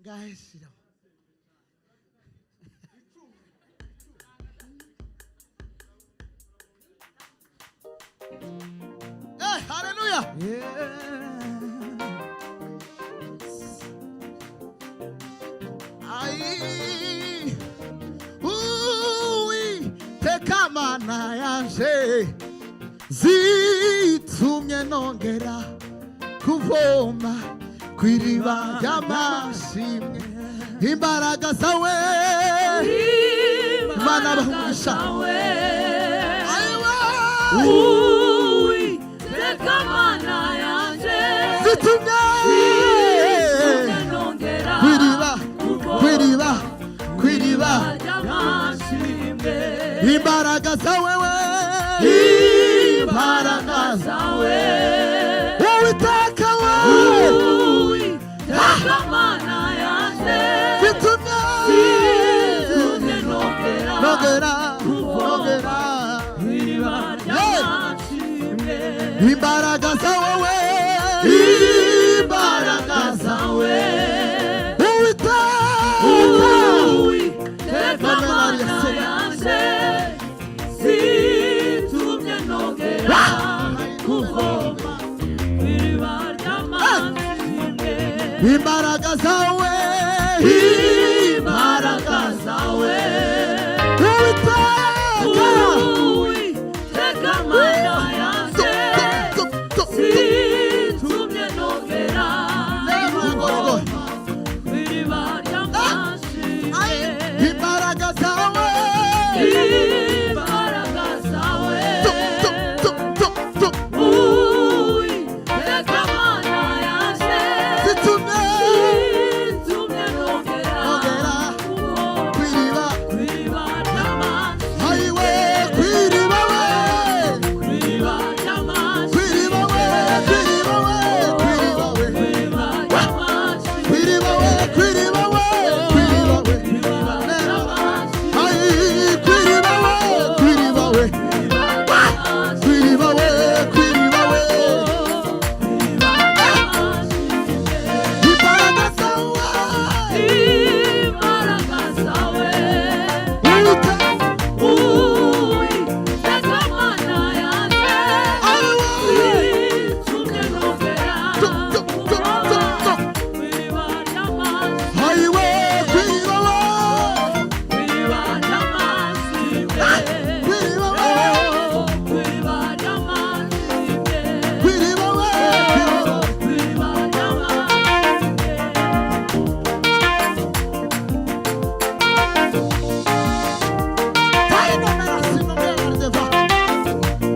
Guys, hey, hallelujah. Ai, teka mana yanje zitumye nongera kuvoma kw'iriba ry'amashimwe. Imbaraga zawe Imana bahumugisha. Teka mana yanje zitumye nongera kw'iriba ry'amashimwe. imbaraga zawe Imbaraga zawe Uwiteka we teka mana yanje zitumye nongera kw'iriba ry'amashimwe. imbaraga zawe Imbaraga zawe teka mana yanje zitumye nongera kuvoma kw'iriba ry'amashimwe. imbaraga zawe Imbaraga zawe teka mana yanje zitumye nongera kuvoma kw'iriba ry'amashimwe. imbaraga zawe Imbaraga zawe teka mana yanje zitumye nongera kw'iriba kw'iriba ry'amashimwe. ayiwe kw'iriba we Kw'iriba ry'amashimwe. kw'iriba we kw'iriba we kw'iriba we Kw'iriba ry'amashimwe. kw'iriba we kw'iriba we kw'iriba we Kw'iriba ry'amashimwe. ayi kw'iriba we kw'iriba we Kw'iriba ry'amashimwe. kw'iriba we kw'iriba we Kw'iriba ry'amashimwe. imbaraga zawe Imbaraga zawe teka mana yanje zitumye nongera kuvoma kw'iriba ry'amashimwe. ayiwe kw'iriba we Kw'iriba ry'amashimwe. kw'iriba we Kw'iriba ry'amashimwe. kw'iriba we Kw'iriba ry'amashimwe. Fai non me la si non me la deva.